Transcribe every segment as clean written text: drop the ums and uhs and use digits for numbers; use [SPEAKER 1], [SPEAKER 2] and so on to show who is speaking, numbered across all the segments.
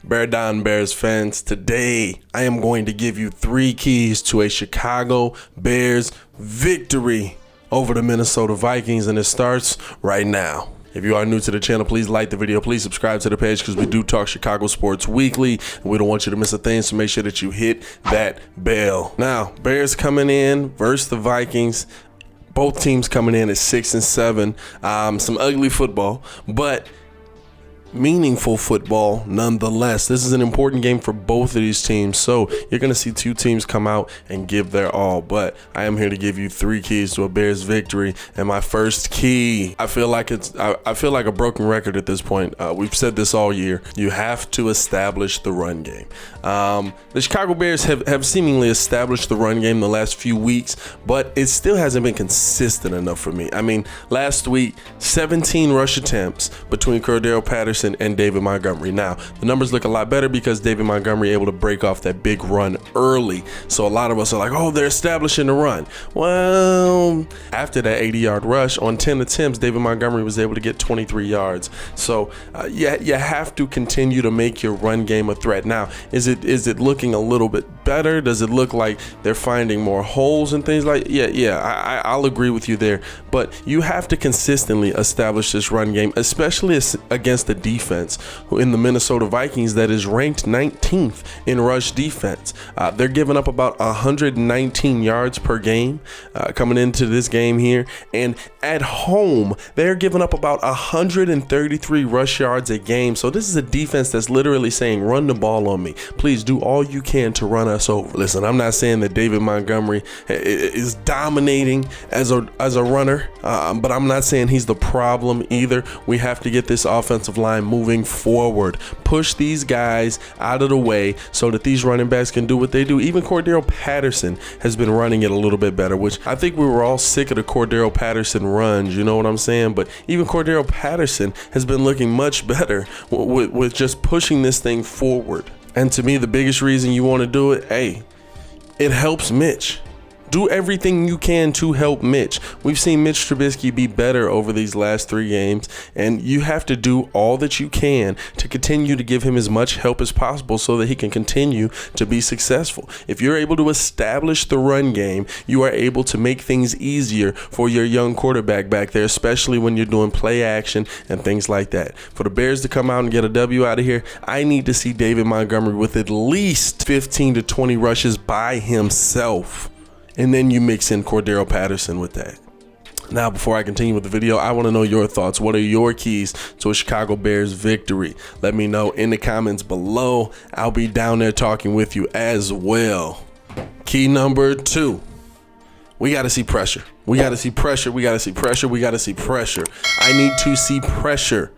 [SPEAKER 1] Bear Down Bears fans, today I am going to give you 3 keys to a Chicago Bears victory over the Minnesota Vikings, and it starts right now. If you are new to the channel, please like the video. Please subscribe to the page because we do talk Chicago sports weekly, and we don't want you to miss a thing, so make sure that you hit that bell. Now, Bears coming in versus the Vikings. Both teams coming in at 6-7. Some ugly football, but meaningful football nonetheless. This is an important game for both of these teams, so you're going to see 2 teams come out and give their all. But I am here to give you 3 keys to a Bears victory, and my first key, I feel like a broken record at this point. We've said this all year. You have to establish the run game. The Chicago Bears have seemingly established the run game the last few weeks, but it still hasn't been consistent enough for me. I mean, last week, 17 rush attempts between Cordero Patterson and David Montgomery. Now, the numbers look a lot better because David Montgomery able to break off that big run early. So a lot of us are like, oh, they're establishing the run. Well, after that 80-yard rush on 10 attempts, David Montgomery was able to get 23 yards. So you have to continue to make your run game a threat. Now, is it looking a little bit better? Does it look like they're finding more holes and things like? I'll agree with you there. But you have to consistently establish this run game, especially against the defense in the Minnesota Vikings that is ranked 19th in rush defense. They're giving up about 119 yards per game coming into this game here, and at home they're giving up about 133 rush yards a game. So this is a defense that's literally saying, run the ball on me, please do all you can to run us over. Listen, I'm not saying that David Montgomery is dominating as a runner, but I'm not saying he's the problem either. We have to get this offensive line moving forward, push these guys out of the way so that these running backs can do what they do. Even Cordero Patterson has been running it a little bit better, which I think we were all sick of the Cordero Patterson runs, you know what I'm saying? But even Cordero Patterson has been looking much better with just pushing this thing forward. And to me, the biggest reason you want to do it, it helps Mitch. Do everything you can to help Mitch. We've seen Mitch Trubisky be better over these last 3 games, and you have to do all that you can to continue to give him as much help as possible so that he can continue to be successful. If you're able to establish the run game, you are able to make things easier for your young quarterback back there, especially when you're doing play action and things like that. For the Bears to come out and get a W out of here, I need to see David Montgomery with at least 15 to 20 rushes by himself. And then you mix in Cordero Patterson with that. Now, before I continue with the video, I want to know your thoughts. What are your keys to a Chicago Bears victory? Let me know in the comments below. I'll be down there talking with you as well. Key number 2. We got to see pressure. We got to see pressure. We got to see pressure. We got to see pressure. I need to see pressure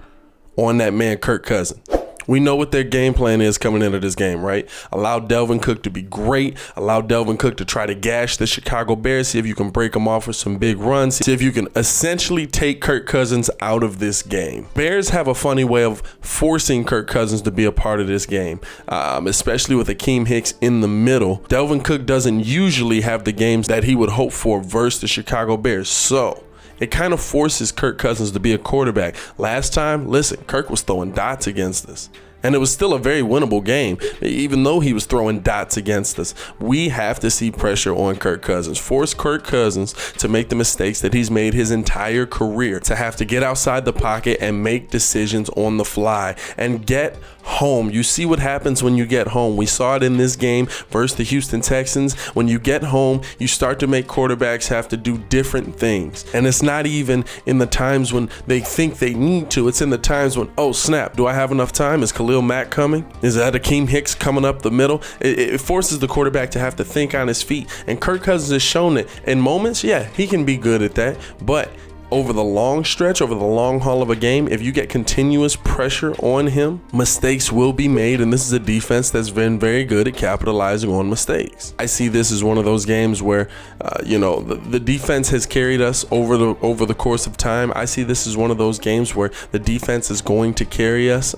[SPEAKER 1] on that man, Kirk Cousins. We know what their game plan is coming into this game, right? Allow Delvin Cook to be great. Allow Delvin Cook to try to gash the Chicago Bears. See if you can break them off with some big runs. See if you can essentially take Kirk Cousins out of this game. Bears have a funny way of forcing Kirk Cousins to be a part of this game, especially with Akeem Hicks in the middle. Delvin Cook doesn't usually have the games that he would hope for versus the Chicago Bears. So it kind of forces Kirk Cousins to be a quarterback. Last time, listen, Kirk was throwing dots against us, and it was still a very winnable game, even though he was throwing dots against us. We have to see pressure on Kirk Cousins. Force Kirk Cousins to make the mistakes that he's made his entire career, to have to get outside the pocket and make decisions on the fly and get home. You see what happens when you get home. We saw it in this game versus the Houston Texans. When you get home, you start to make quarterbacks have to do different things. And it's not even in the times when they think they need to. It's in the times when, oh snap, do I have enough time? Is Khalil Mack coming? Is that Akeem Hicks coming up the middle? It forces the quarterback to have to think on his feet. And Kirk Cousins has shown that in moments, yeah, he can be good at that. But over the long stretch, over the long haul of a game, if you get continuous pressure on him, mistakes will be made, and this is a defense that's been very good at capitalizing on mistakes. I see this as one of those games where, the defense has carried us over the course of time. I see this as one of those games where the defense is going to carry us.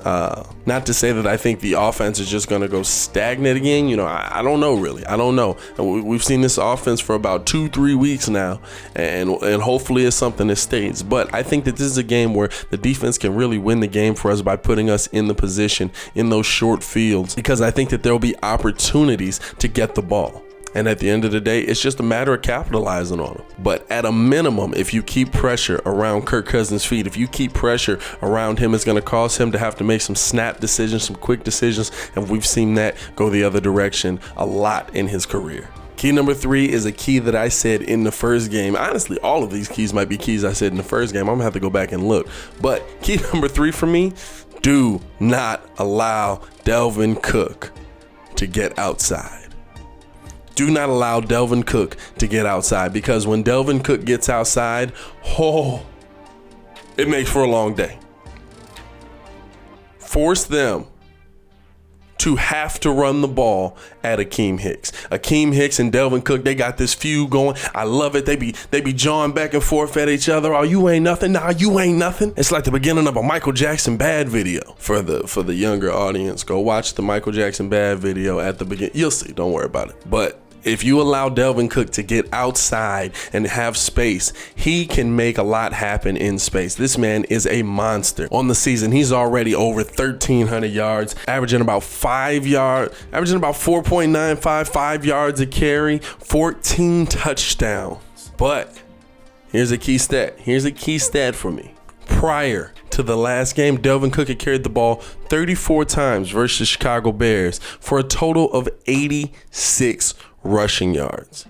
[SPEAKER 1] Not to say that I think the offense is just going to go stagnant again. I don't know really. I don't know. We've seen this offense for about 2-3 weeks now, and hopefully it's something that's mistakes. But I think that this is a game where the defense can really win the game for us by putting us in the position in those short fields, because I think that there'll be opportunities to get the ball. And at the end of the day, it's just a matter of capitalizing on them. But at a minimum, if you keep pressure around Kirk Cousins' feet, if you keep pressure around him, it's going to cause him to have to make some snap decisions, some quick decisions. And we've seen that go the other direction a lot in his career. Key number 3 is a key that I said in the first game. Honestly, all of these keys might be keys I said in the first game. I'm gonna have to go back and look. But key number 3 for me, do not allow Delvin Cook to get outside. Do not allow Delvin Cook to get outside, because when Delvin Cook gets outside, it makes for a long day. Force them to have to run the ball at Akeem Hicks. Akeem Hicks and Delvin Cook, they got this feud going. I love it. They be jawing back and forth at each other. Oh, you ain't nothing. Nah, you ain't nothing. It's like the beginning of a Michael Jackson Bad video. For the younger audience, go watch the Michael Jackson Bad video at the beginning. You'll see. Don't worry about it. But if you allow Delvin Cook to get outside and have space, he can make a lot happen in space. This man is a monster. On the season, he's already over 1,300 yards, averaging about 4.955 yards a carry, 14 touchdowns. But here's a key stat. Here's a key stat for me. Prior to the last game, Delvin Cook had carried the ball 34 times versus the Chicago Bears for a total of 86 rushing yards.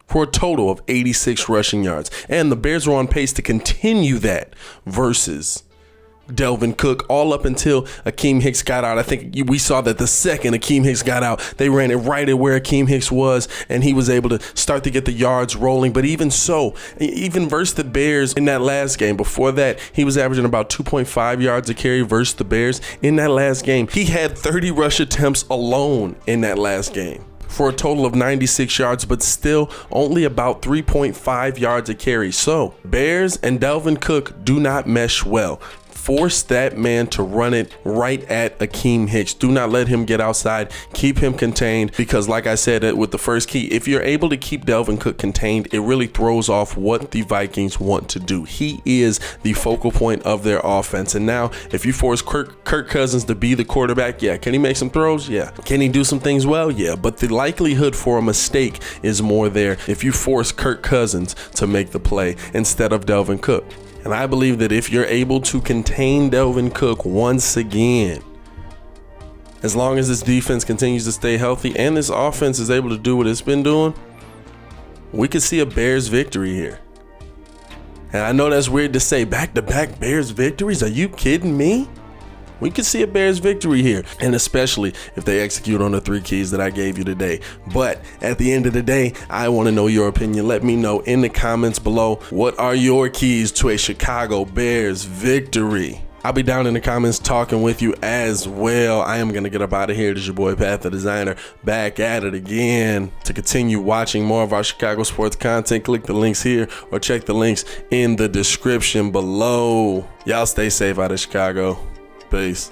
[SPEAKER 1] For a total of 86 rushing yards. And the Bears were on pace to continue that versus Delvin Cook all up until Akeem Hicks got out. I think we saw that the second Akeem Hicks got out, they ran it right at where Akeem Hicks was, and he was able to start to get the yards rolling. But even so, even versus the Bears in that last game, before that, he was averaging about 2.5 yards a carry versus the Bears. In that last game, he had 30 rush attempts alone in that last game, for a total of 96 yards, but still only about 3.5 yards a carry. So Bears and Delvin Cook do not mesh well. Force that man to run it right at Akeem Hicks. Do not let him get outside. Keep him contained, because like I said with the first key, if you're able to keep Delvin Cook contained, it really throws off what the Vikings want to do. He is the focal point of their offense. And now if you force Kirk Cousins to be the quarterback, yeah, can he make some throws? Yeah. Can he do some things well? Yeah. But the likelihood for a mistake is more there if you force Kirk Cousins to make the play instead of Delvin Cook. And I believe that if you're able to contain Delvin Cook once again, as long as this defense continues to stay healthy and this offense is able to do what it's been doing, we could see a Bears victory here. And I know that's weird to say, back-to-back Bears victories. Are you kidding me? We could see a Bears victory here, and especially if they execute on the 3 keys that I gave you today. But at the end of the day, I want to know your opinion. Let me know in the comments below. What are your keys to a Chicago Bears victory? I'll be down in the comments talking with you as well. I am going to get up out of here. This is your boy, Pat the Designer, back at it again. To continue watching more of our Chicago sports content, click the links here or check the links in the description below. Y'all stay safe out of Chicago. Peace.